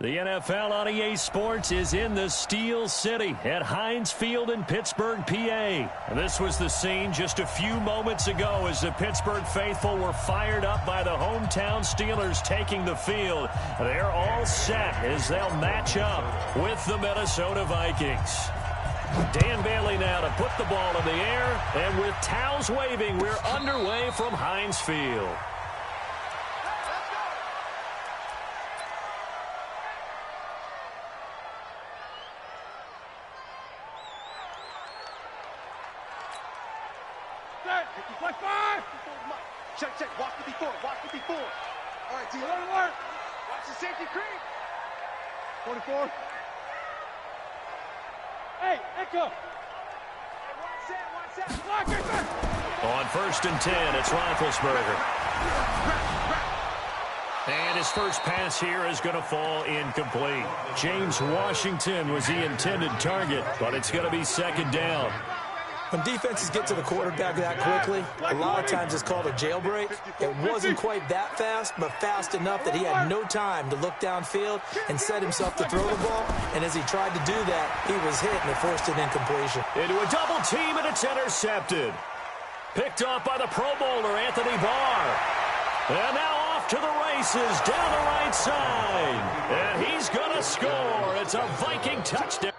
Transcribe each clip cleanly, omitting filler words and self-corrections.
The NFL on EA Sports is in the Steel City at Heinz Field in Pittsburgh, PA. This was the scene just a few moments ago as the Pittsburgh faithful were fired up by the hometown Steelers taking the field. They're all set as they'll match up with the Minnesota Vikings. Dan Bailey now to put the ball in the air, and with towels waving, we're underway from Heinz Field. Check. Watch the before. All right, team, let it work. Watch the safety creep. 44. Hey, Echo. Watch that. On 1st and 10, it's Roethlisberger. And his first pass here is going to fall incomplete. James Washington was the intended target, but it's going to be 2nd down. When defenses get to the quarterback that quickly, a lot of times it's called a jailbreak. It wasn't quite that fast, but fast enough that he had no time to look downfield and set himself to throw the ball. And as he tried to do that, he was hit and it forced an incompletion. Into a double team, and it's intercepted. Picked off by the Pro Bowler, Anthony Barr. And now off to the races down the right side. And he's going to score. It's a Viking touchdown.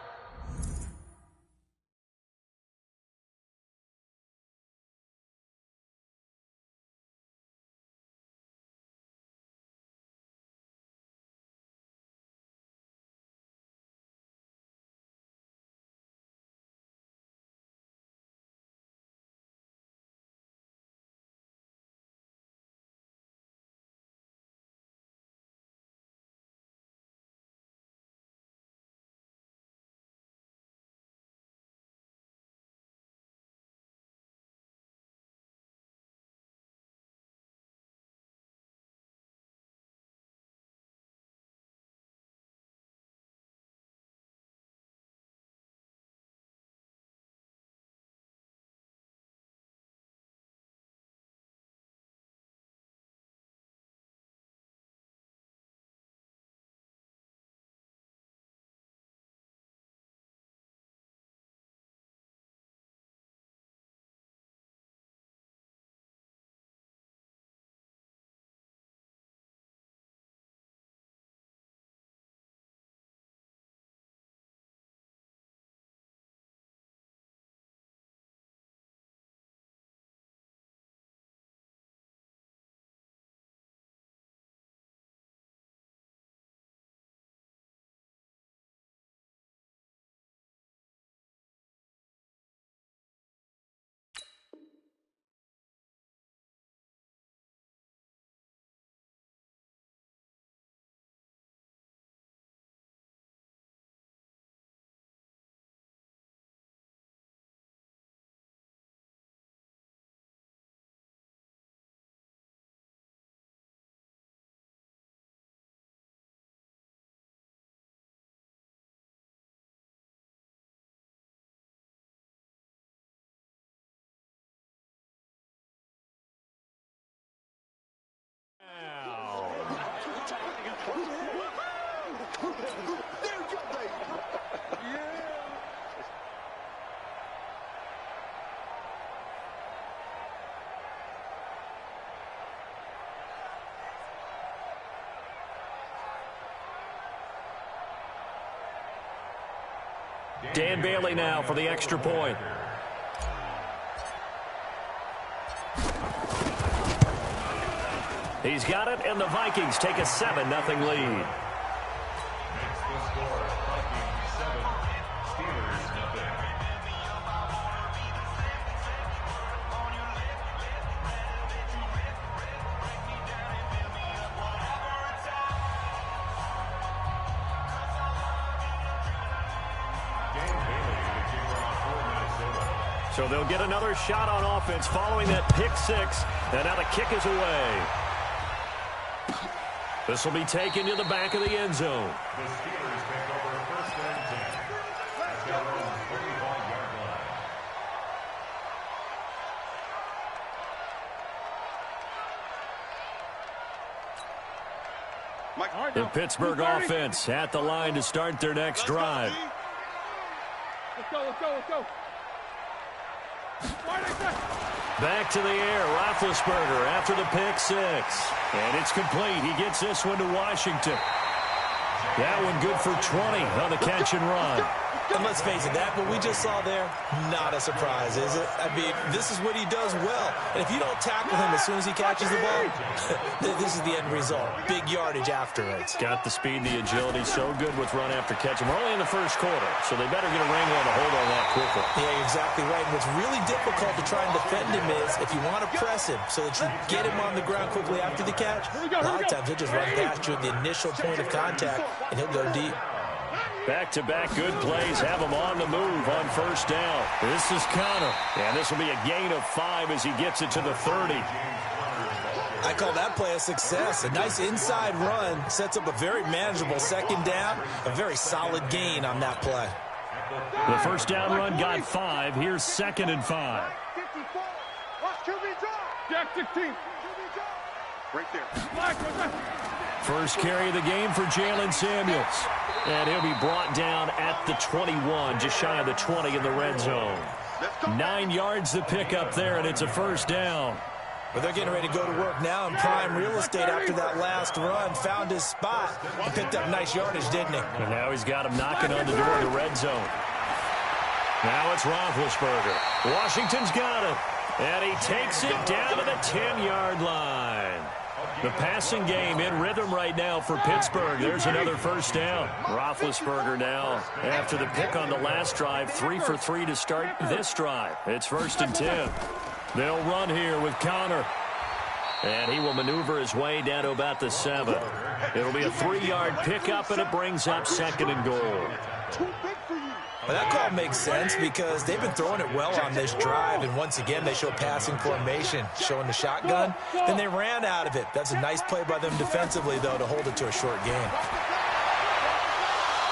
Dan Bailey now for the extra point. He's got it, and the Vikings take a 7-0 lead. So they'll get another shot on offense following that pick six. And now the kick is away. This will be taken to the back of the end zone. The Steelers take over 1st and 10. That's their own 45-yard line. The Pittsburgh offense at the line to start their next drive. Let's go. Back to the air, Roethlisberger after the pick six. And it's complete. He gets this one to Washington. That one good for 20 on the catch and run. And let's face it, that what we just saw there, not a surprise, is it? I mean, this is what he does well. And if you don't tackle him as soon as he catches the ball, this is the end result. Big yardage afterwards. Got the speed, the agility, so good with run after catch. And we're only in the first quarter, so they better get a wrangle on the hold on that quickly. Yeah, you're exactly right. And what's really difficult to try and defend him is if you want to press him so that you get him on the ground quickly after the catch, a lot of times he'll just run past you at the initial point of contact, and he'll go deep. Back-to-back good plays have him on the move on first down. This is Connor, and this will be a gain of 5 as he gets it to the 30. I call that play a success. A nice inside run sets up a very manageable second down, a very solid gain on that play. The first down run got 5. Here's 2nd and 5. 54. Watch QB drop. Jack 16. Right there. First carry of the game for Jalen Samuels. And he'll be brought down at the 21, just shy of the 20 in the red zone. 9 yards to pick up there, and it's a first down. But they're getting ready to go to work now in prime real estate after that last run. Found his spot and picked up nice yardage, didn't he? And now he's got him knocking on the door of the red zone. Now it's Roethlisberger. Washington's got him. And he takes it down to the 10-yard line. The passing game in rhythm right now for Pittsburgh. There's another first down. Roethlisberger now, after the pick on the last drive, 3 for 3 to start this drive. It's 1st and 10. They'll run here with Connor. And he will maneuver his way down to about the 7. It'll be a 3-yard pickup, and it brings up 2nd and goal. Well, that call makes sense because they've been throwing it well on this drive, and once again they show passing formation, showing the shotgun. Then they ran out of it. That's a nice play by them defensively, though, to hold it to a short gain.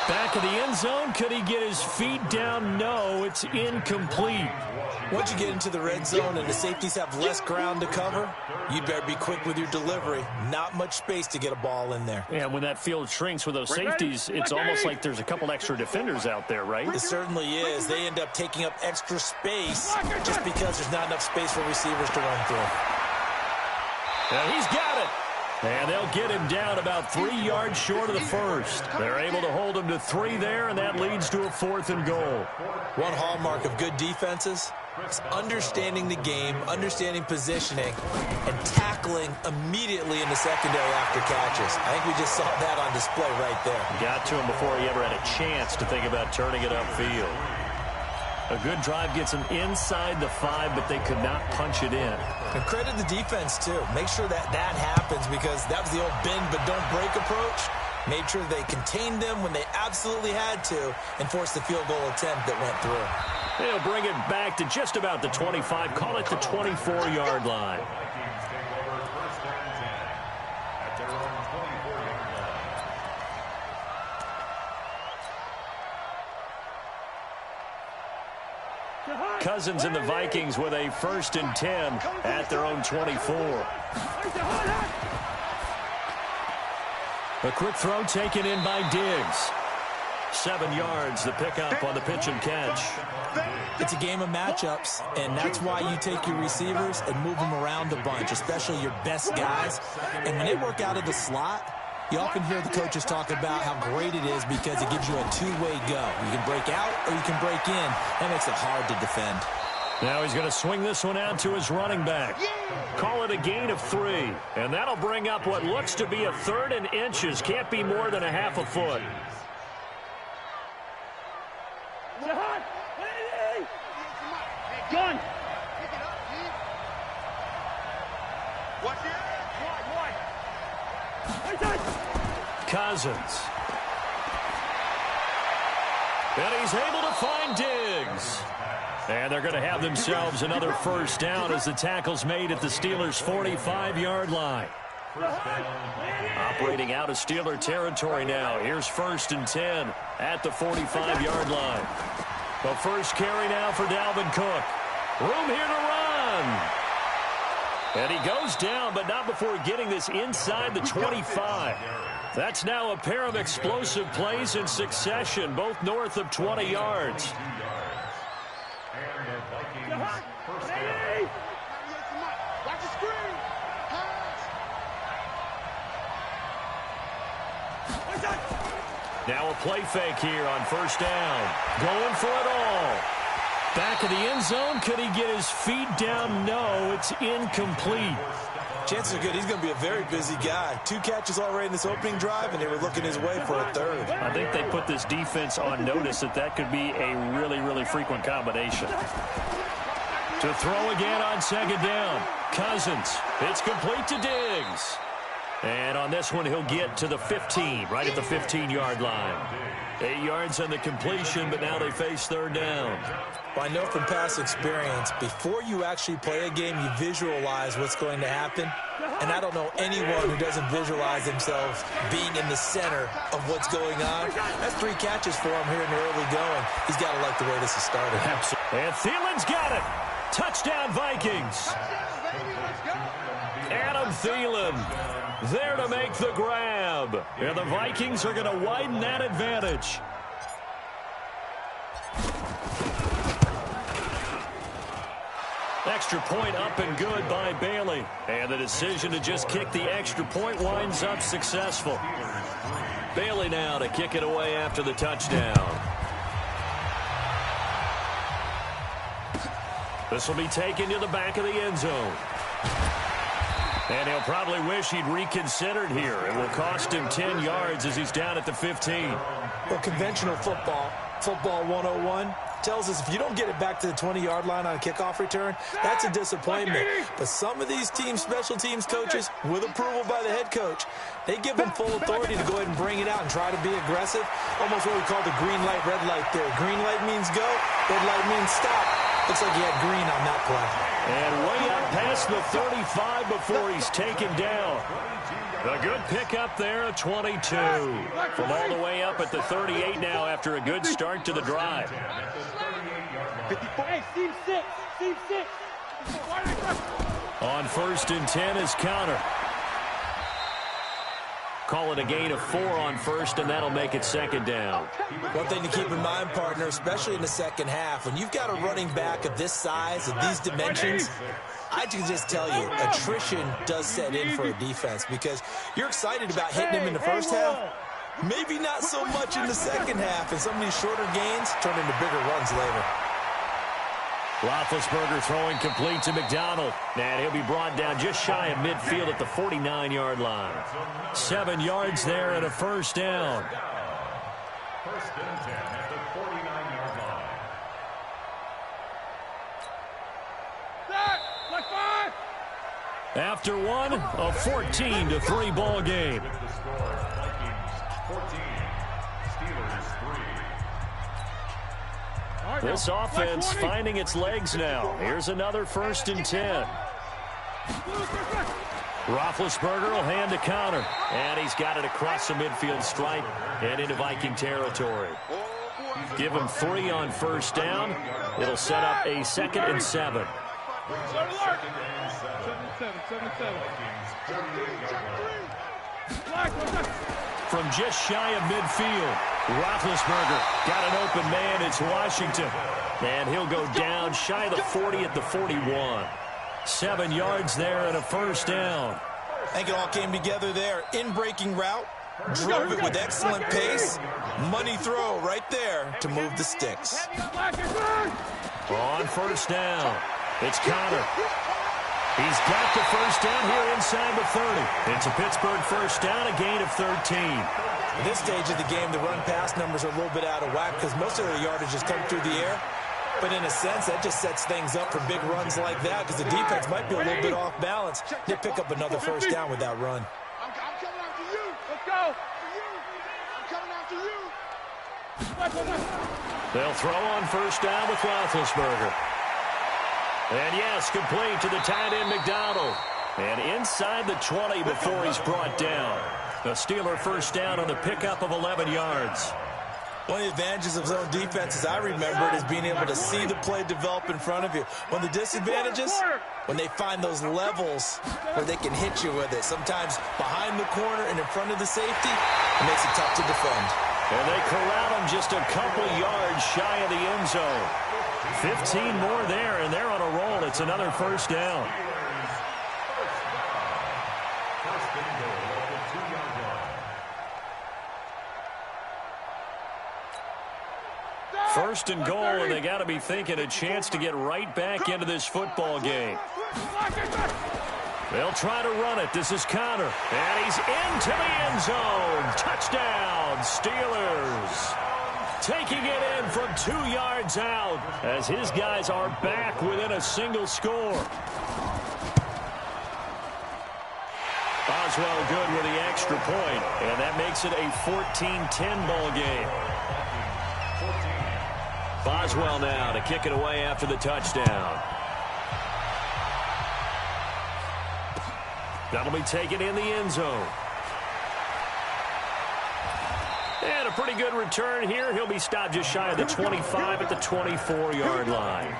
Back of the end zone. Could he get his feet down? No, it's incomplete. Once you get into the red zone and the safeties have less ground to cover, you'd better be quick with your delivery. Not much space to get a ball in there. Yeah, when that field shrinks with those safeties, it's almost like there's a couple extra defenders out there, right? It certainly is. They end up taking up extra space just because there's not enough space for receivers to run through. And he's got it. And they'll get him down about 3 yards short of the first. They're able to hold him to 3 there, and that leads to a 4th and goal. One hallmark of good defenses is understanding the game, understanding positioning, and tackling immediately in the secondary after catches. I think we just saw that on display right there. Got to him before he ever had a chance to think about turning it upfield. A good drive gets them inside the 5, but they could not punch it in. And credit the defense, too. Make sure that happens because that was the old bend but don't break approach. Made sure they contained them when they absolutely had to and forced the field goal attempt that went through. They'll bring it back to just about the 25. Call it the 24-yard line. Cousins and the Vikings with a 1st and 10 at their own 24. A quick throw taken in by Diggs. 7 yards, the pickup on the pitch and catch. It's a game of matchups, and that's why you take your receivers and move them around a bunch, especially your best guys. And when they work out of the slot, you often hear the coaches talk about how great it is because it gives you a two-way go. You can break out or you can break in. That makes it hard to defend. Now he's going to swing this one out to his running back. Call it a gain of 3. And that'll bring up what looks to be a 3rd and inches. Can't be more than a half a foot. Gun. Cousins. And he's able to find Diggs. And they're going to have themselves another first down as the tackle's made at the Steelers' 45-yard line. Operating out of Steeler territory now. Here's 1st and 10 at the 45-yard line. The first carry now for Dalvin Cook. Room here to run. And he goes down, but not before getting this inside the 25. That's now a pair of explosive plays in succession, both north of 20 yards. And the Vikings first down. Watch the screen. Now a play fake here on first down. Going for it all. Back of the end zone. Could he get his feet down? No, it's incomplete. Chances are good he's going to be a very busy guy. 2 catches already in this opening drive, and they were looking his way for a third. I think they put this defense on notice that could be a really, really frequent combination. To throw again on second down. Cousins. It's complete to Diggs. And on this one, he'll get to the 15, right at the 15-yard line. 8 yards on the completion, but now they face third down. Well, I know from past experience, before you actually play a game, you visualize what's going to happen. And I don't know anyone who doesn't visualize themselves being in the center of what's going on. That's 3 catches for him here in the early going. He's got to like the way this has started. And Thielen's got it. Touchdown, Vikings. Adam Thielen there to make the grab. And the Vikings are going to widen that advantage. Extra point up and good by Bailey. And the decision to just kick the extra point winds up successful. Bailey now to kick it away after the touchdown. This will be taken to the back of the end zone. And he'll probably wish he'd reconsidered here. It will cost him 10 yards as he's down at the 15. Well, conventional football 101, tells us if you don't get it back to the 20-yard line on a kickoff return, that's a disappointment. But some of these teams, special teams coaches, with approval by the head coach, they give them full authority to go ahead and bring it out and try to be aggressive. Almost what we call the green light, red light theory. Green light means go, red light means stop. Looks like he had green on that play. And way up past the 35 before he's taken down. A good pickup there, a 22. From all the way up at the 38 now after a good start to the drive. Hey, seam 6. On 1st and 10 is Counter. Call it a gain of 4 on first, and that'll make it 2nd down. One thing to keep in mind, partner, especially in the second half, when you've got a running back of this size, of these dimensions, I can just tell you, attrition does set in for a defense because you're excited about hitting him in the first half. Maybe not so much in the second half, and some of these shorter gains turn into bigger runs later. Roethlisberger throwing complete to McDonald. And he'll be brought down just shy of midfield at the 49-yard line. 7 yards there and a first down. 1st and 10 at the 49-yard line. After one, a 14-3 ball game. With the score, Vikings 14, Steelers 3. This offense finding its legs now. Here's another 1st and 10. Roethlisberger will hand to Counter. And he's got it across the midfield stripe and into Viking territory. Give him 3 on first down. It'll set up a 2nd and 7. From just shy of midfield, Roethlisberger got an open man. It's Washington. And he'll go down shy of the 40 at the 41. 7 yards there and a first down. I think it all came together there. In-breaking route, drove it with excellent pace. Money throw right there to move the sticks. On first down, it's Counter. He's got the first down here inside the 30. It's a Pittsburgh first down, a gain of 13. At this stage of the game, the run-pass numbers are a little bit out of whack because most of the yardage has come through the air. But in a sense, that just sets things up for big runs like that because the defense might be a little bit off balance. They pick up another first down with that run. I'm coming after you. Let's go. I'm coming after you. They'll throw on first down with Roethlisberger. And yes, complete to the tight end McDonald. And inside the 20 before he's brought down. A Steeler first down on the pickup of 11 yards. One of the advantages of zone defense, as I remember it, is being able to see the play develop in front of you. One of the disadvantages, when they find those levels where they can hit you with it. Sometimes behind the corner and in front of the safety, it makes it tough to defend. And they corral him just a couple yards shy of the end zone. 15 more there, and they're on a roll. It's another first down. First and goal, and they got to be thinking a chance to get right back into this football game. They'll try to run it. This is Connor, and he's into the end zone. Touchdown, Steelers. Taking it in from 2 yards out as his guys are back within a single score. Boswell good with the extra point, and that makes it a 14-10 ball game. Boswell now to kick it away after the touchdown. That'll be taken in the end zone. And a pretty good return here. He'll be stopped just shy of the 25 at the 24-yard line.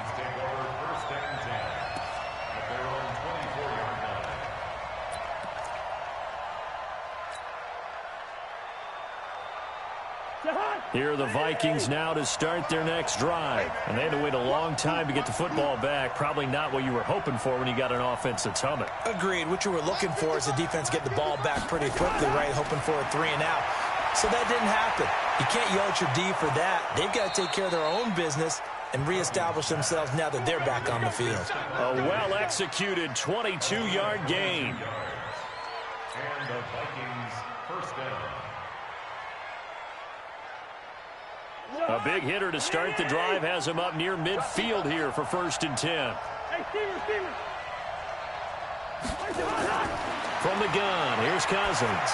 Here are the Vikings now to start their next drive. And they had to wait a long time to get the football back. Probably not what you were hoping for when you got an offense that's humming. Agreed. What you were looking for is the defense get the ball back pretty quickly, right? Hoping for a 3 and out. So that didn't happen. You can't yell at your D for that. They've got to take care of their own business and reestablish themselves now that they're back on the field. A well-executed 22-yard gain. And the Vikings first down. A big hitter to start the drive has him up near midfield here for 1st and 10. From the gun, here's Cousins.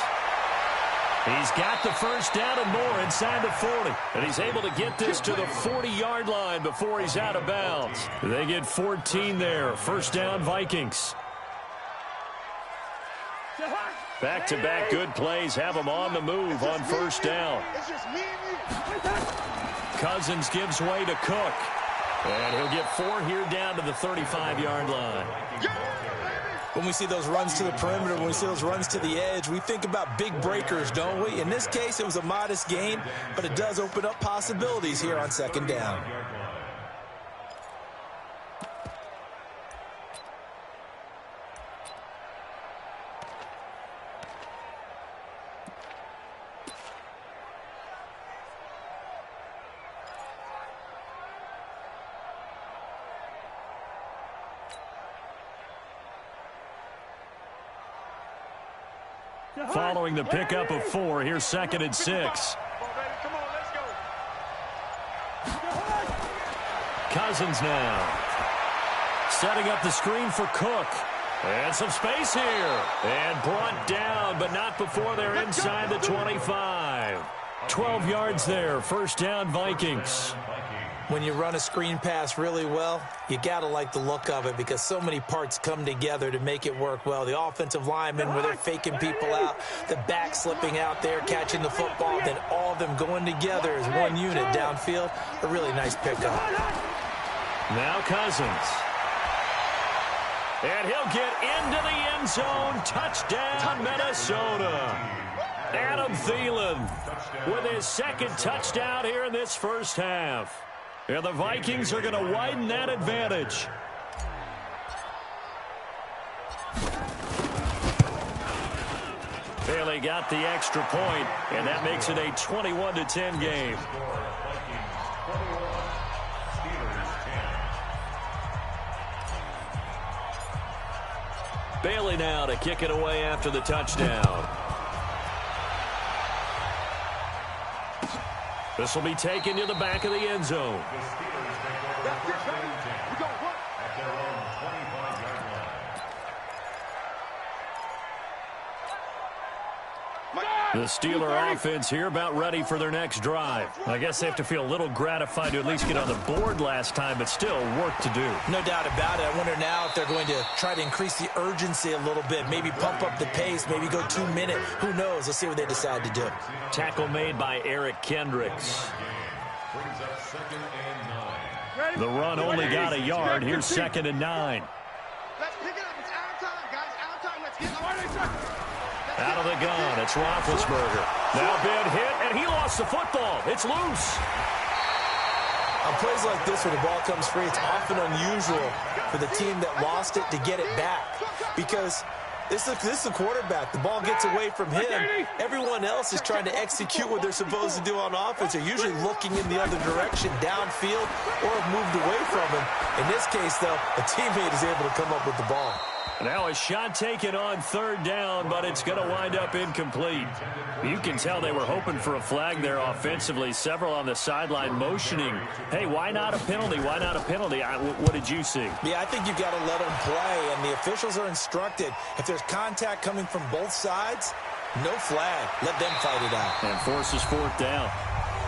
He's got the first down and more inside the 40. And he's able to get this to the 40-yard line before he's out of bounds. They get 14 there. First down, Vikings. Back-to-back good plays have them on the move on first down. Cousins gives way to Cook. And he'll get 4 here down to the 35-yard line. When we see those runs to the perimeter, when we see those runs to the edge, we think about big breakers, don't we? In this case, it was a modest gain, but it does open up possibilities here on 2nd down. Following the pickup of 4, here's 2nd and 6. Cousins now. Setting up the screen for Cook. And some space here. And brought down, but not before they're inside the 25. 12 yards there. First down, Vikings. When you run a screen pass really well, you got to like the look of it because so many parts come together to make it work well. The offensive linemen, where they're faking people out, the back slipping out there, catching the football, then all of them going together as one unit downfield. A really nice pickup. Now Cousins. And he'll get into the end zone. Touchdown, Minnesota. Adam Thielen with his 2nd touchdown here in this first half. And the Vikings are going to widen that advantage. Bailey got the extra point, and that makes it a 21-10 game. Bailey now to kick it away after the touchdown. This will be taken to the back of the end zone. The Steelers take over first and 10 at their own 25-yard line. The Steeler offense here about ready for their next drive. I guess they have to feel a little gratified to at least get on the board last time, but still work to do. No doubt about it. I wonder now if they're going to try to increase the urgency a little bit, maybe pump up the pace, maybe go 2 minute. Who knows? Let's see what they decide to do. Tackle made by Eric Kendricks. The run only got a yard. Here's 2nd and 9. Let's pick it up. It's out of time, guys. Out of time. Let's get Out of the gun, it's Roethlisberger. Now big hit, and he lost the football. It's loose. On plays like this where the ball comes free, it's often unusual for the team that lost it to get it back. Because this is the quarterback. The ball gets away from him. Everyone else is trying to execute what they're supposed to do on offense. They're usually looking in the other direction, downfield, or have moved away from him. In this case, though, a teammate is able to come up with the ball. Now a shot taken on 3rd down, but it's going to wind up incomplete. You can tell they were hoping for a flag there offensively. Several on the sideline motioning, hey, why not a penalty? Why not a penalty? What did you see? Yeah, I think you've got to let them play, and the officials are instructed. If there's contact coming from both sides, no flag. Let them fight it out. And forces 4th down.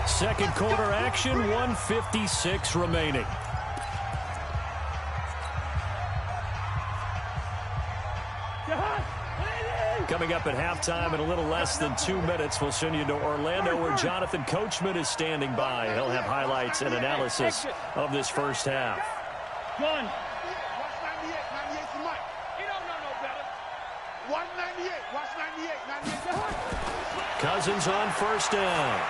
Second quarter action, 1:56 remaining. Coming up at halftime in a little less than 2 minutes, we'll send you to Orlando where Jonathan Coachman is standing by. He'll have highlights and analysis of this first half. Watch 98. 98's the mic. You don't know no better. 198. Watch 98. 98. Cousins on 1st down.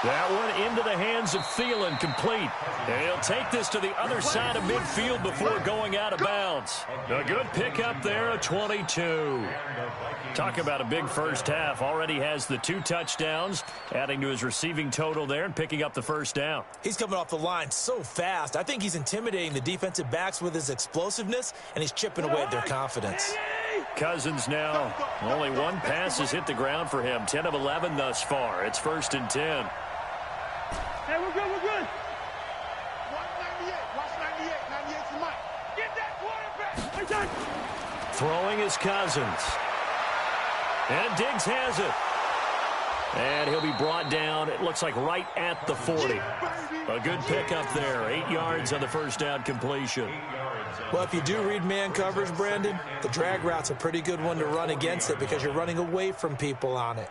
That one into the hands of Thielen, complete. And he'll take this to the other side of midfield before going out of bounds. A good pickup there, a 22. Talk about a big first half. Already has the 2 touchdowns, adding to his receiving total there and picking up the 1st down. He's coming off the line so fast. I think he's intimidating the defensive backs with his explosiveness, and he's chipping away at their confidence. Cousins now, only 1 pass has hit the ground for him. 10 of 11 thus far. It's 1st and 10. Hey, we're good, we're good. 198, watch 98, 98's the mic. Get that quarterback. Throwing is Cousins. And Diggs has it. And he'll be brought down, it looks like right at the 40. A good pickup there, 8 yards on the 1st down completion. Well, if you do read man coverage, Brandon, the drag route's a pretty good one to run against it because you're running away from people on it.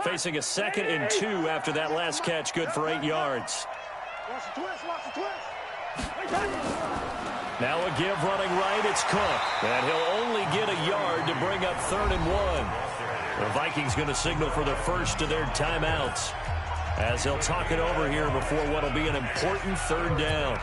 Facing a 2nd and 2 after that last catch, good for 8 yards. Watch the twist, watch the twist. Now a give running right, it's Cook. And he'll only get a yard to bring up 3rd and 1. The Vikings going to signal for the first of their timeouts as they'll talk it over here before what will be an important 3rd down.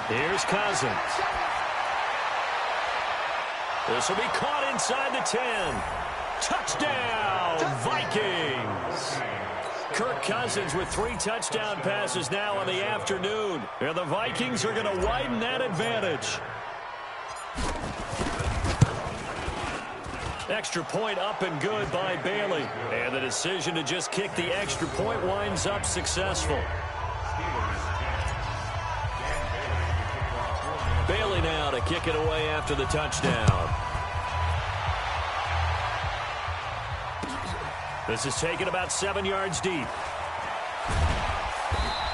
Here's Cousins. This will be caught inside the 10. Touchdown, Vikings. Kirk Cousins with 3 touchdown passes now in the afternoon. And the Vikings are going to widen that advantage. Extra point up and good by Bailey. And the decision to just kick the extra point winds up successful. Bailey now to kick it away after the touchdown. This is taken about 7 yards deep.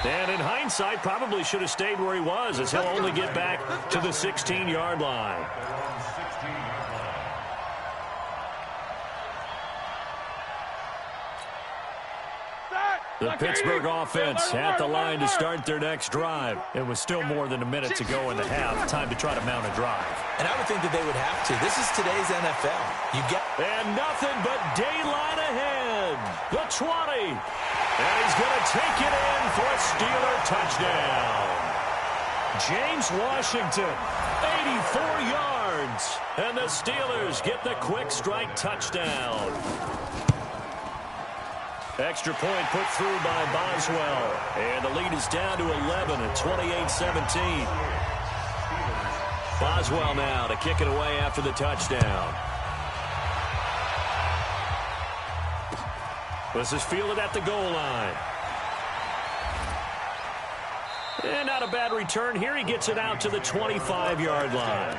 And in hindsight, probably should have stayed where he was as he'll only get back to the 16-yard line. The Pittsburgh offense at the line to start their next drive. It was still more than a minute to go in the half. Time to try to mount a drive. And I would think that they would have to. This is today's NFL. And nothing but daylight ahead. The 20. And he's going to take it in for a Steeler touchdown. James Washington, 84 yards. And the Steelers get the quick strike touchdown. Extra point put through by Boswell. And the lead is down to 11 at 28-17. Boswell now to kick it away after the touchdown. This is fielded at the goal line. And not a bad return here. He gets it out to the 25-yard line.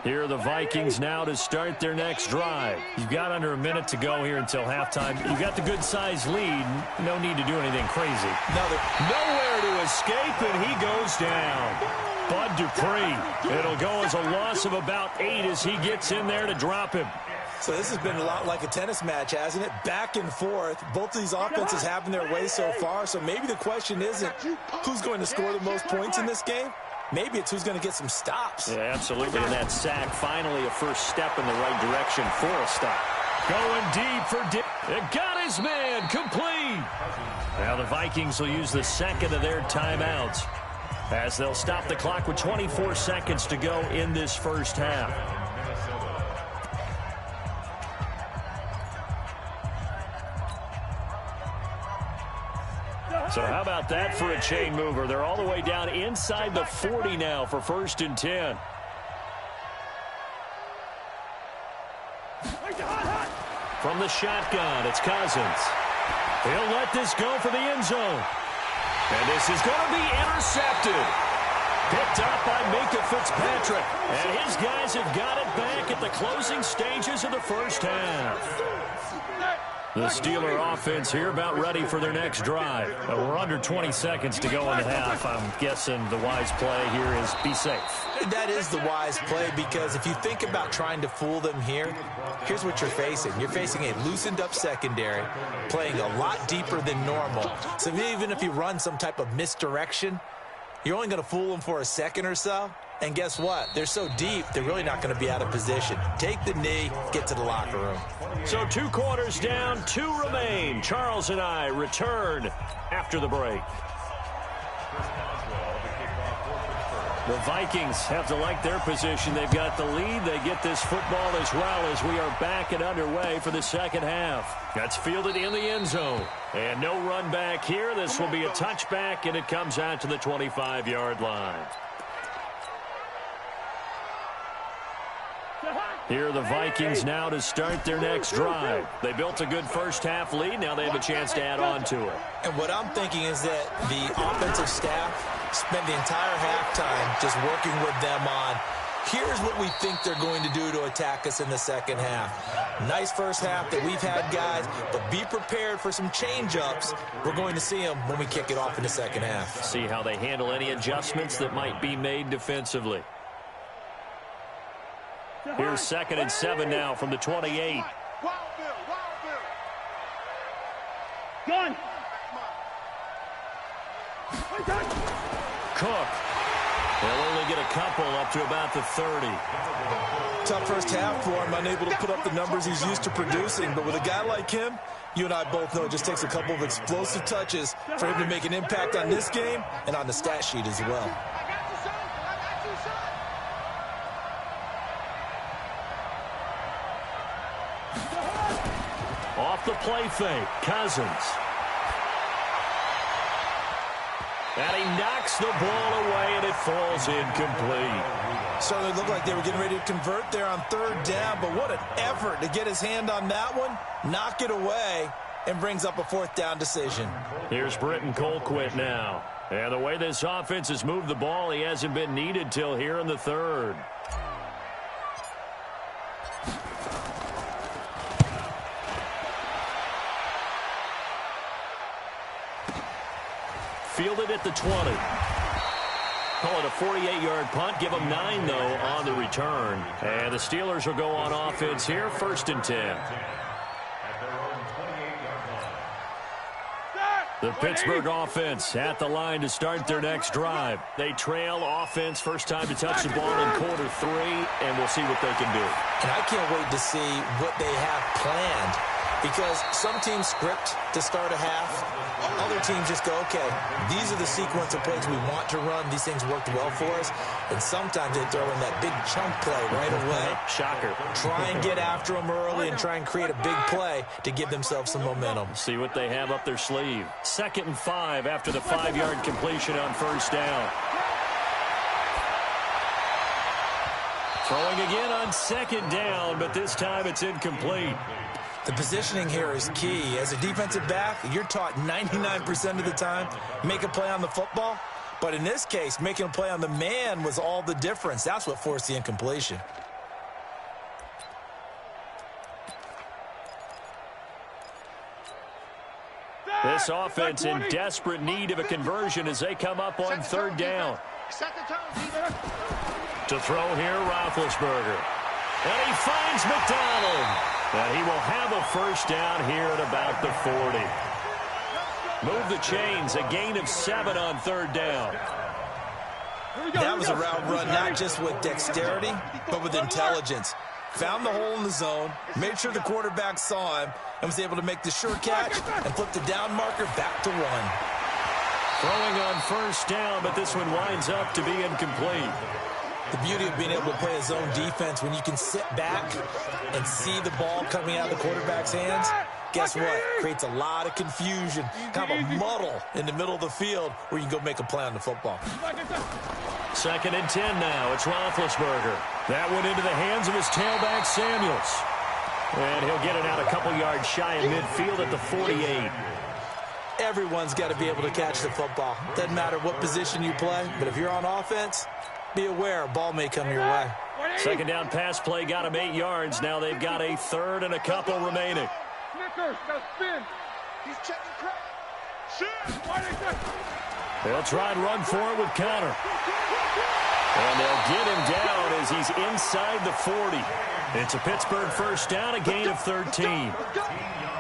Here are the Vikings now to start their next drive. You've got under a minute to go here until halftime. You've got the good-sized lead. No need to do anything crazy. Nowhere to escape, and he goes down. Bud Dupree. It'll go as a loss of about 8 as he gets in there to drop him. So this has been a lot like a tennis match, hasn't it? Back and forth. Both of these offenses having their way so far. So maybe the question isn't who's going to score the most points in this game. Maybe it's who's going to get some stops. Yeah, absolutely. And that sack, finally a first step in the right direction for a stop. Going deep for Dick. It got his man complete. Now the Vikings will use the second of their timeouts as they'll stop the clock with 24 seconds to go in this first half. So how about that for a chain mover? They're all the way down inside the 40 now for 1st and 10. From the shotgun, it's Cousins. He'll let this go for the end zone. And this is going to be intercepted. Picked up by Minka Fitzpatrick. And his guys have got it back at the closing stages of the first half. The Steeler offense here about ready for their next drive. We're under 20 seconds to go in the half. I'm guessing the wise play here is be safe. That is the wise play, because if you think about trying to fool them here, here's what you're facing. You're facing a loosened up secondary, playing a lot deeper than normal. So even if you run some type of misdirection, you're only going to fool them for a second or so. And guess what? They're so deep, they're really not going to be out of position. Take the knee, get to the locker room. So 2 quarters down, 2 remain. Charles and I return after the break. The Vikings have to like their position. They've got the lead. They get this football as well as we are back and underway for the second half. That's fielded in the end zone. And no run back here. This will be a touchback, and it comes out to the 25-yard line. Here are the Vikings now to start their next drive. They built a good first half lead. Now they have a chance to add on to it. And what I'm thinking is that the offensive staff spent the entire halftime just working with them on, here's what we think they're going to do to attack us in the second half. Nice first half that we've had, guys, but be prepared for some change-ups. We're going to see them when we kick it off in the second half. See how they handle any adjustments that might be made defensively. Here's 2nd and 7 now from the 28. Gun. Cook. They'll only get a couple up to about the 30. Tough first half for him, unable to put up the numbers he's used to producing. But with a guy like him, you and I both know it just takes a couple of explosive touches for him to make an impact on this game and on the stat sheet as well. Off the play fake, Cousins. And he knocks the ball away, and it falls incomplete. Certainly looked like they were getting ready to convert there on 3rd down, but what an effort to get his hand on that one, knock it away, and brings up a 4th down decision. Here's Britton Colquitt now. And the way this offense has moved the ball, he hasn't been needed till here in the 3rd. Fielded at the 20. Call it a 48-yard punt. Give them 9, though, on the return. And the Steelers will go on offense here, 1st and 10. The Pittsburgh offense at the line to start their next drive. They trail offense, first time to touch the ball in quarter 3, and we'll see what they can do. And I can't wait to see what they have planned, because some teams script to start a half. Other teams just go, okay, these are the sequence of plays we want to run. These things worked well for us. And sometimes they throw in that big chunk play right away. Shocker. Try and get after them early and try and create a big play to give themselves some momentum. See what they have up their sleeve. 2nd and 5 after the 5-yard completion on 1st down. Throwing again on second down, but this time it's incomplete. The positioning here is key. As a defensive back, you're taught 99% of the time, make a play on the football. But in this case, making a play on the man was all the difference. That's what forced the incompletion. This offense in desperate need of a conversion as they come up on third down. To throw here, Roethlisberger. And he finds McDonald. And he will have a first down here at about the 40. Move the chains, a gain of 7 on third down. That was a route run not just with dexterity, but with intelligence. Found the hole in the zone, made sure the quarterback saw him, and was able to make the sure catch and flip the down marker back to 1. Throwing on first down, but this one winds up to be incomplete. The beauty of being able to play a zone defense when you can sit back and see the ball coming out of the quarterback's hands, guess what? Creates a lot of confusion, kind of a muddle in the middle of the field where you can go make a play on the football. 2nd and 10 now. It's Roethlisberger. That went into the hands of his tailback, Samuels. And he'll get it out a couple yards shy of midfield at the 48. Everyone's got to be able to catch the football. Doesn't matter what position you play, but if you're on offense, be aware a ball may come your way. 2nd down pass play got him 8 yards. Now they've got a 3rd and a couple remaining. They'll try and run for it with Connor. And they'll get him down as he's inside the 40. It's a Pittsburgh first down, a gain of 13.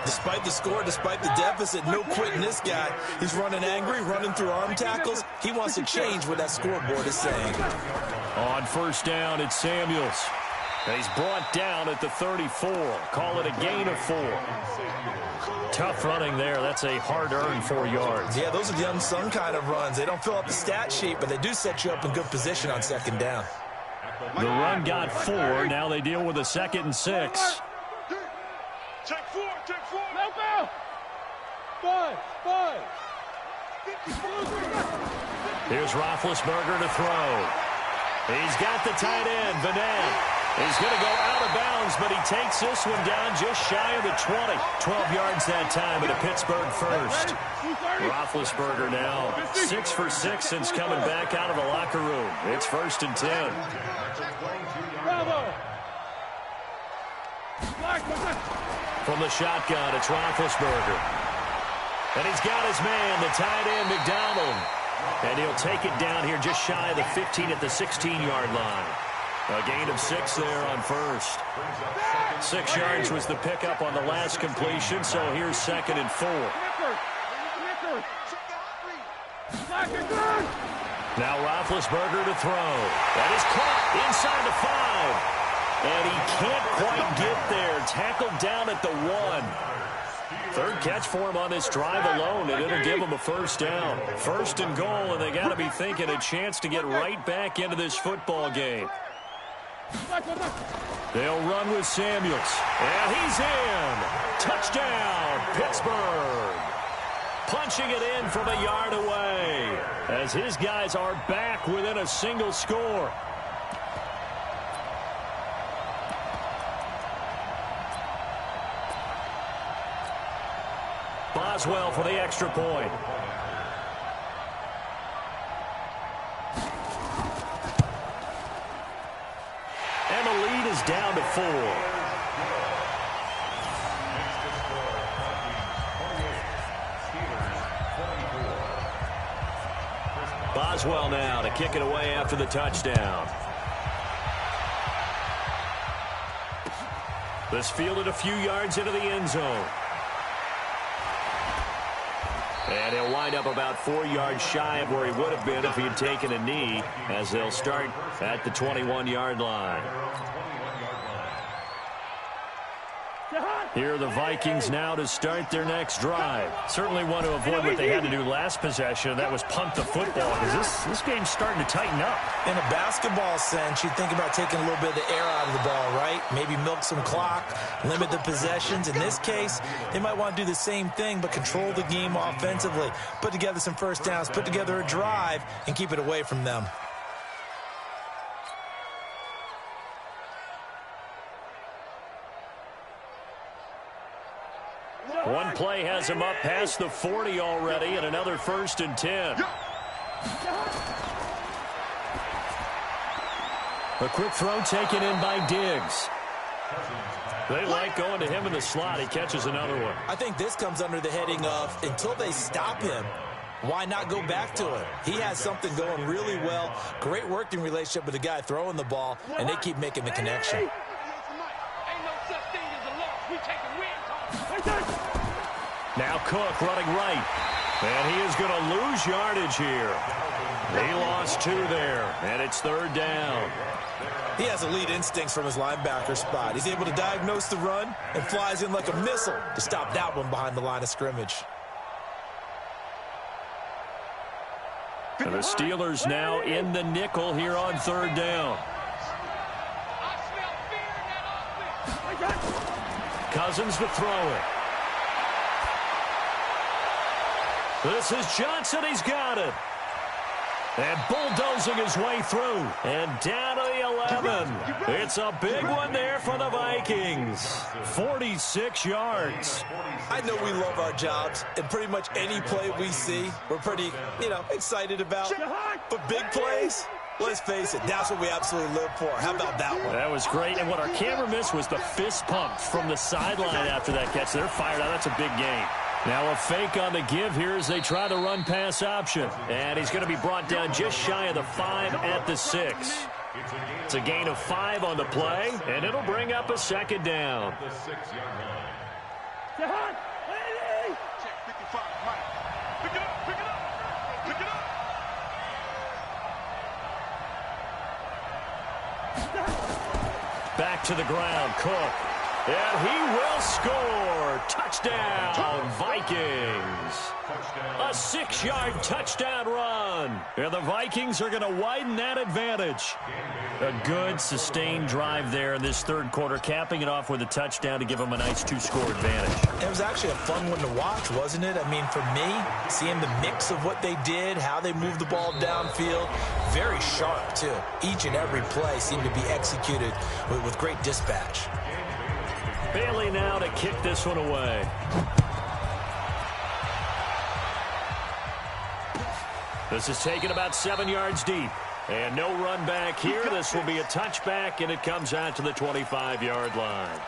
Despite the score, despite the deficit, no quitting this guy. He's running angry, running through arm tackles. He wants to change what that scoreboard is saying. On first down, it's Samuels. He's brought down at the 34. Call it a gain of 4. Tough running there. That's a hard-earned 4 yards. Yeah, those are the unsung kind of runs. They don't fill up the stat sheet, but they do set you up in good position on 2nd down. The run got 4. Now they deal with a 2nd and 6. Check 4, check 4. No go. 5. Here's Roethlisberger to throw. He's got the tight end, Vanette. He's going to go out of bounds, but he takes this one down just shy of the 20. 12 yards that time at a Pittsburgh first. Roethlisberger now 6 for 6 since coming back out of the locker room. It's 1st and 10. Bravo. From the shotgun, it's Roethlisberger. And he's got his man, the tight end, McDonald. And he'll take it down here just shy of the 15 at the 16-yard line. A gain of 6 there on first. 6 yards was the pickup on the last completion, so here's 2nd and 4. Now Roethlisberger to throw. That is caught inside the 5. And he can't quite get there. Tackled down at the 1. 3rd catch for him on this drive alone, and it'll give him a first down. 1st and goal, and they got to be thinking a chance to get right back into this football game. They'll run with Samuels. And he's in. Touchdown, Pittsburgh. Punching it in from a yard away as his guys are back within a single score. Boswell for the extra point. And the lead is down to 4. Boswell now to kick it away after the touchdown. This fielded a few yards into the end zone. And he'll wind up about 4 yards shy of where he would have been if he had taken a knee, as they'll start at the 21-yard line. Here are the Vikings now to start their next drive. Certainly want to avoid what they had to do last possession. That was punt the football, because this game's starting to tighten up. In a basketball sense, you think about taking a little bit of the air out of the ball, right? Maybe milk some clock, limit the possessions. In this case, they might want to do the same thing, but control the game offensively. Put together some first downs, put together a drive, and keep it away from them. One play has him up past the 40 already, and another 1st and 10. A quick throw taken in by Diggs. They like going to him in the slot. He catches another one. I think this comes under the heading of until they stop him, why not go back to him? He has something going really well. Great working relationship with the guy throwing the ball, and they keep making the connection. Now Cook running right. And he is going to lose yardage here. He lost 2 there, and it's 3rd down. He has elite instincts from his linebacker spot. He's able to diagnose the run and flies in like a missile to stop that one behind the line of scrimmage. And the Steelers now in the nickel here on 3rd down. Cousins to throw it. This is Johnson. He's got it. And bulldozing his way through. And down to the 11. It's a big one there for the Vikings. 46 yards. I know we love our jobs, and pretty much any play we see, we're pretty, excited about. But big plays, let's face it, that's what we absolutely live for. How about that one? That was great. And what our camera missed was the fist pump from the sideline after that catch. They're fired out. That's a big game. Now a fake on the give here as they try the run-pass option. And he's going to be brought down just shy of the 5 at the 6. It's a gain of 5 on the play, and it'll bring up a 2nd down. The 6-yard line. Check 55, Mike. Pick it up, pick it up, pick it up. Back to the ground, Cook. And he will score. Touchdown, Vikings. A 6-yard touchdown run. And the Vikings are going to widen that advantage. A good, sustained drive there in this 3rd quarter, capping it off with a touchdown to give them a nice 2-score advantage. It was actually a fun one to watch, wasn't it? I mean, for me, seeing the mix of what they did, how they moved the ball downfield, very sharp, too. Each and every play seemed to be executed with great dispatch. Bailey now to kick this one away. This is taken about 7 yards deep. And no run back here. This will be a touchback, and it comes out to the 25-yard line.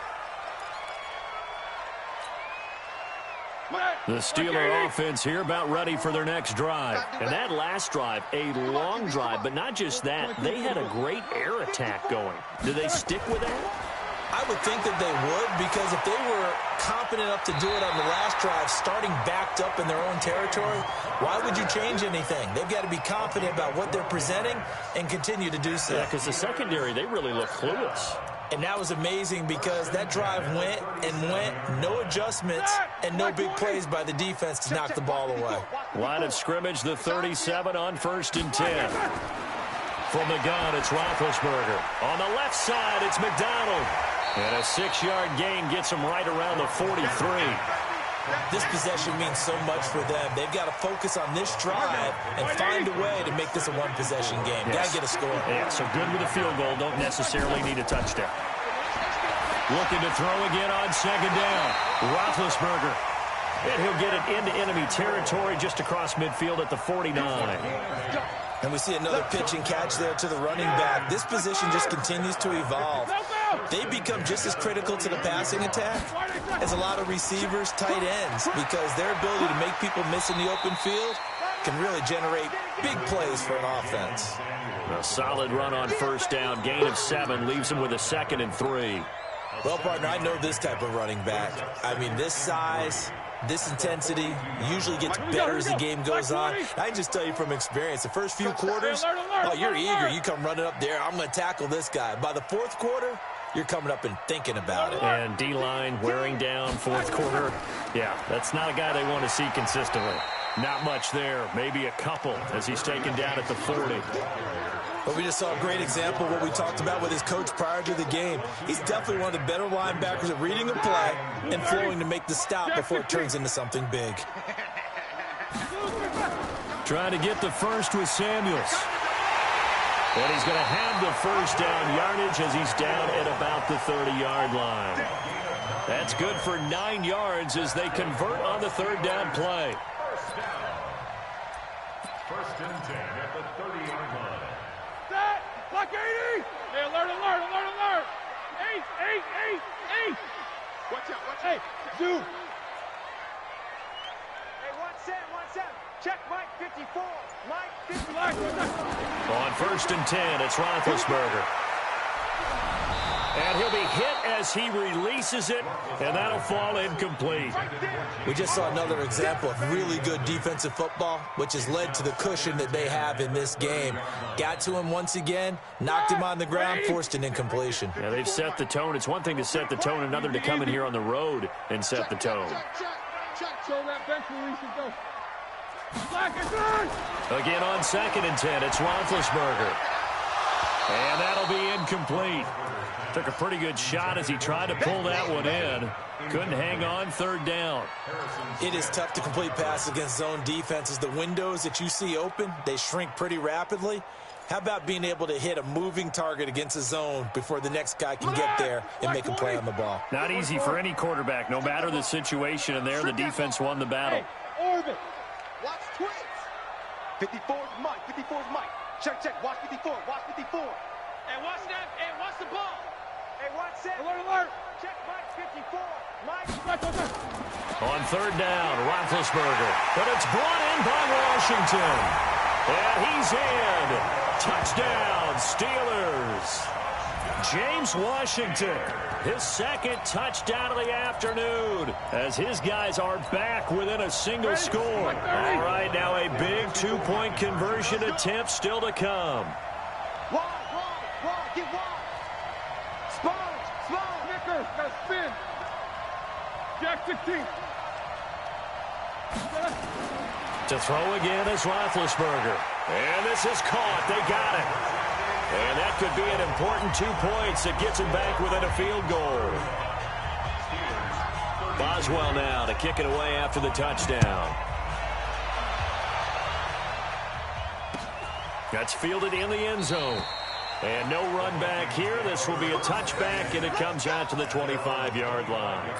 The Steeler offense here about ready for their next drive. And that last drive, a long drive, but not just that. They had a great air attack going. Do they stick with that? I would think that they would, because if they were confident enough to do it on the last drive, starting backed up in their own territory, why would you change anything? They've got to be confident about what they're presenting and continue to do so. Yeah, because the secondary, they really look clueless. And that was amazing because that drive went and went, no adjustments, and no big plays by the defense to knock the ball away. Line of scrimmage, the 37 on 1st and 10. From the gun, it's Roethlisberger. On the left side, it's McDonald. And a 6-yard gain gets them right around the 43. This possession means so much for them. They've got to focus on this drive and find a way to make this a one-possession game. Yes. Got to get a score. Yeah, so good with a field goal. Don't necessarily need a touchdown. Looking to throw again on 2nd down. Roethlisberger. And he'll get it into enemy territory just across midfield at the 49. And we see another pitch and catch there to the running back. This position just continues to evolve. They become just as critical to the passing attack as a lot of receivers, tight ends, because their ability to make people miss in the open field can really generate big plays for an offense. A solid run on 1st down. Gain of 7 leaves him with a 2nd and 3. Well, partner, I know this type of running back. I mean, this size, this intensity usually gets better as the game goes on. I can just tell you from experience, the first few quarters, oh, you're eager. You come running up there, I'm going to tackle this guy. By the 4th quarter, you're coming up and thinking about it. And D-line wearing down 4th quarter. Yeah, that's not a guy they want to see consistently. Not much there. Maybe a couple as he's taken down at the 40. But we just saw a great example of what we talked about with his coach prior to the game. He's definitely one of the better linebackers at reading a play and flowing to make the stop before it turns into something big. Trying to get the first with Samuels. And he's going to have the 1st down yardage as he's down at about the 30-yard line. That's good for 9 yards as they convert on the third down play. First and 10 at the 30-yard line. Set! Block 80! Hey, alert, alert, alert, alert! 8! Watch out, watch out! Hey, Zoo! Hey, 1-7. Check Mike 54. Mike 54. On first and 10, it's Roethlisberger. And he'll be hit as he releases it, and that'll fall incomplete. We just saw another example of really good defensive football, which has led to the cushion that they have in this game. Got to him once again, knocked him on the ground, forced an incompletion. Yeah, they've set the tone. It's one thing to set the tone, another to come in here on the road and set the tone. Show that bench release and go. Again on second and 10, it's Roethlisberger. And that'll be incomplete. Took a pretty good shot as he tried to pull that one in. Couldn't hang on third down. It is tough to complete passes against zone defenses. The windows that you see open, they shrink pretty rapidly. How about being able to hit a moving target against a zone before the next guy can get there and make a play on the ball? Not easy for any quarterback, no matter the situation, and there the defense won the battle. Orbit. Watch twins. 54 is Mike. 54 is Mike. Check. Watch 54. Watch 54. Hey, watch that. Hey, watch the ball. Hey, watch it. Alert. Check Mike 54. Mike. On third down, Roethlisberger. But it's brought in by Washington. And he's in. Touchdown, Steelers. James Washington, his second touchdown of the afternoon, as his guys are back within a single score. All right, now a big two-point conversion attempt still to come. Wide. Get wide. Sponge. Nicker, got spin. Jack 16. To throw again is Roethlisberger. And this is caught. They got it. And that could be an important 2 points that gets him back within a field goal. Boswell now to kick it away after the touchdown. That's fielded in the end zone. And no run back here. This will be a touchback, and it comes out to the 25-yard line.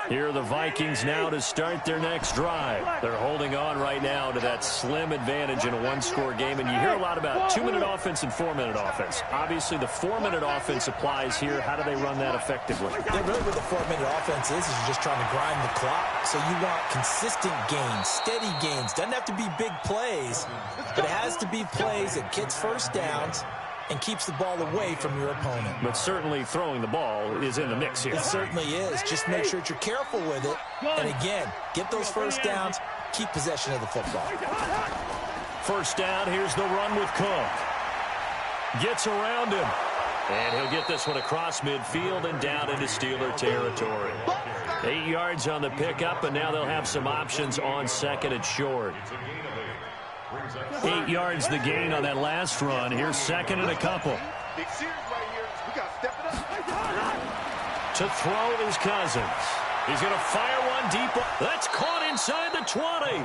Here are the Vikings now to start their next drive. They're holding on right now to that slim advantage in a one-score game. And you hear a lot about 2-minute offense and 4-minute offense. Obviously, the 4-minute offense applies here. How do they run that effectively? Yeah, really what the 4-minute offense is you're just trying to grind the clock. So you want consistent gains, steady gains. Doesn't have to be big plays, but it has to be plays that gets first downs and keeps the ball away from your opponent. But certainly throwing the ball is in the mix here. It certainly is. Just make sure that you're careful with it. And again, get those first downs, keep possession of the football. First down, here's the run with Cook. Gets around him. And he'll get this one across midfield and down into Steeler territory. 8 yards on the pickup, and now they'll have some options on second and short. 8 yards the gain on that last run. Here's second and a couple. Big series right here. We got to step it up. To throw is Cousins. He's going to fire one deep. That's caught inside the 20.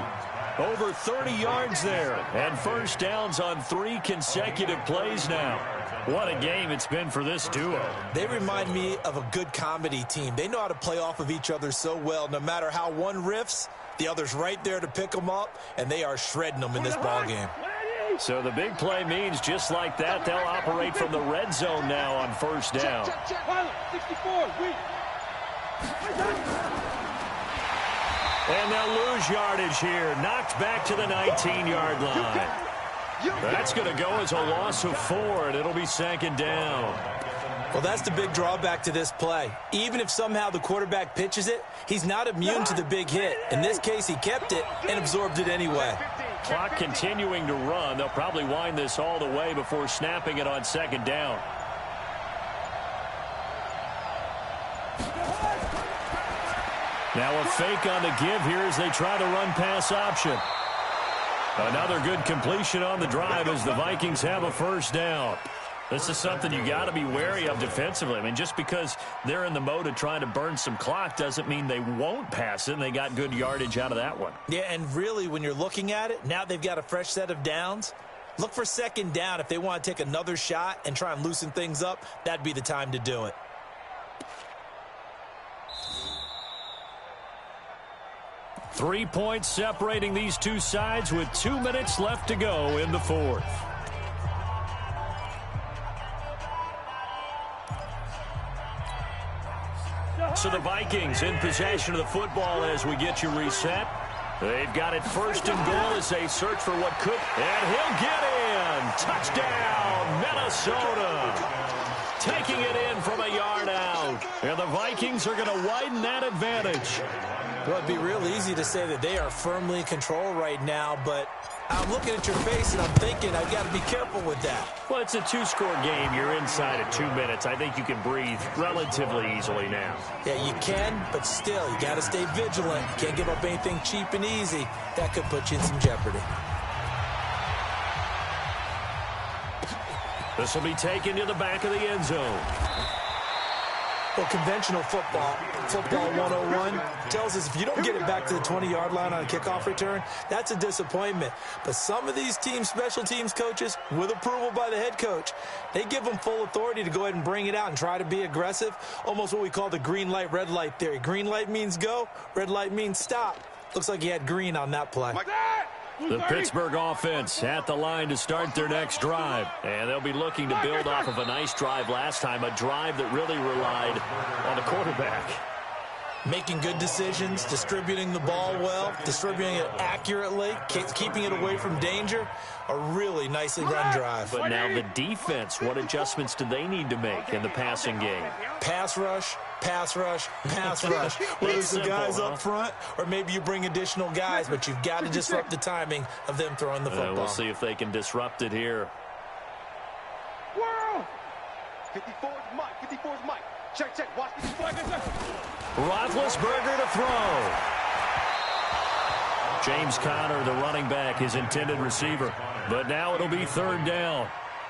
Over 30 yards there. And first downs on 3 consecutive plays now. What a game it's been for this duo. They remind me of a good comedy team. They know how to play off of each other so well. No matter how one riffs, the other's right there to pick them up, and they are shredding them in this ball game. So the big play means just like that, they'll operate from the red zone now on first down. 64, And they'll lose yardage here. Knocked back to the 19-yard line. That's going to go as a loss of 4, and it'll be second down. Well, that's the big drawback to this play. Even if somehow the quarterback pitches it, he's not immune to the big hit. In this case, he kept it and absorbed it anyway. Clock continuing to run. They'll probably wind this all the way before snapping it on second down. Now a fake on the give here as they try to run pass option. Another good completion on the drive as the Vikings have a first down. This is something you got to be wary of defensively. I mean, just because they're in the mode of trying to burn some clock doesn't mean they won't pass it, and they got good yardage out of that one. Yeah, and really, when you're looking at it, now they've got a fresh set of downs. Look for second down. If they want to take another shot and try and loosen things up, that'd be the time to do it. Three points separating these two sides with 2 minutes left to go in the fourth. So the Vikings in possession of the football as we get you reset. They've got it first and goal as they search for what could. And he'll get in. Touchdown, Minnesota. Taking it in from a yard out. And the Vikings are going to widen that advantage. Well, it'd be real easy to say that they are firmly in control right now, but I'm looking at your face and I'm thinking I've got to be careful with that. Well, it's a two-score game. You're inside of 2 minutes. I think you can breathe relatively easily now. Yeah, you can, but still, you got to stay vigilant. You can't give up anything cheap and easy. That could put you in some jeopardy. This will be taken to the back of the end zone. Well, conventional football 101, tells us if you don't get it back to the 20-yard line on a kickoff return, that's a disappointment. But some of these teams, special teams coaches, with approval by the head coach, they give them full authority to go ahead and bring it out and try to be aggressive, almost what we call the green light, red light theory. Green light means go, red light means stop. Looks like he had green on that play. The Pittsburgh offense at the line to start their next drive. And they'll be looking to build off of a nice drive last time, a drive that really relied on the quarterback. Making good decisions, distributing the ball well, distributing it accurately, keeping it away from danger. A really nicely run drive. But now the defense, what adjustments do they need to make in the passing game? Pass rush, pass rush, pass rush. Whether it's the guys up front or maybe you bring additional guys, but you've got to disrupt the timing of them throwing the football. We'll see if they can disrupt it here. 54 is Mike. 54 is Mike. Check. Watch the Roethlisberger to throw. James Conner, the running back, his intended receiver. But now it'll be third down.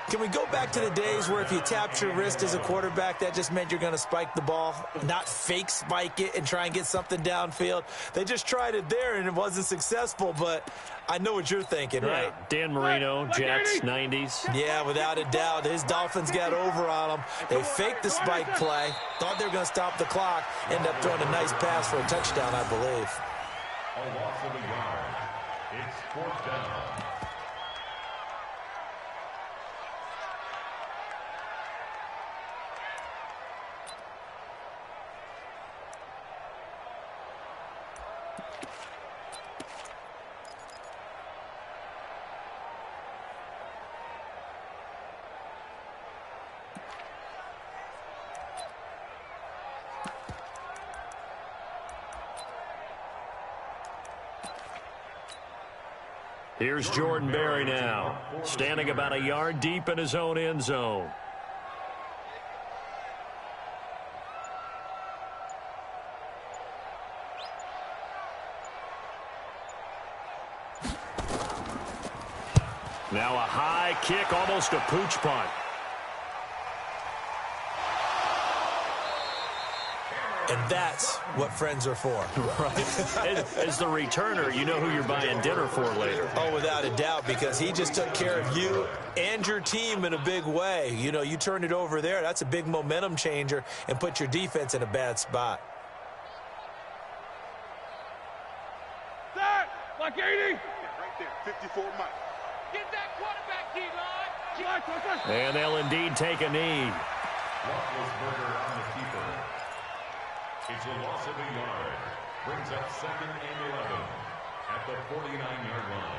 Can we go back to the days where if you tapped your wrist as a quarterback, that just meant you're going to spike the ball, not fake spike it and try and get something downfield? They just tried it there, and it wasn't successful, but I know what you're thinking, right? Dan Marino, Jets, 90s. Yeah, without a doubt. His Dolphins got over on them. They faked the spike play, thought they were going to stop the clock, ended up throwing a nice pass for a touchdown, I believe. A loss of a yard. It's fourth down. Here's Jordan Berry now, standing about a yard deep in his own end zone. Now a high kick, almost a pooch punt. And that's what friends are for. Right. As the returner, you know who you're buying dinner for later. Oh, without a doubt, because he just took care of you and your team in a big way. You know, you turned it over there. That's a big momentum changer and put your defense in a bad spot. That, like 80. Right there, 54 Mike. Get that quarterback, D-line. And they'll indeed take a knee. Roethlisberger on the keeper. It's a loss of a yard. Brings up second and 11 at the 49-yard line.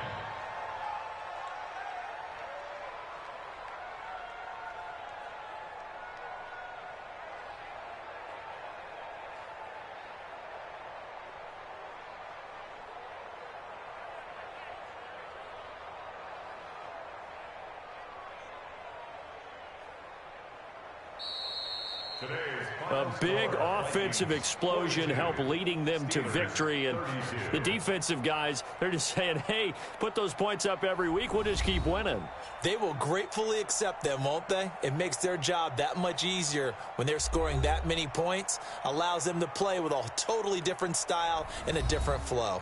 A big offensive explosion helped leading them to victory. And the defensive guys, they're just saying, hey, put those points up every week. We'll just keep winning. They will gratefully accept them, won't they? It makes their job that much easier when they're scoring that many points. Allows them to play with a totally different style and a different flow.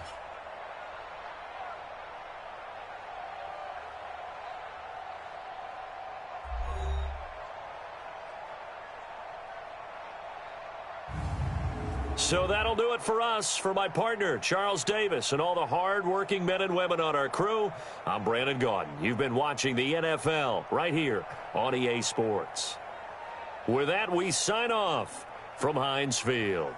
So that'll do it for us. For my partner, Charles Davis, and all the hard-working men and women on our crew, I'm Brandon Gaudin. You've been watching the NFL right here on EA Sports. With that, we sign off from Heinz Field.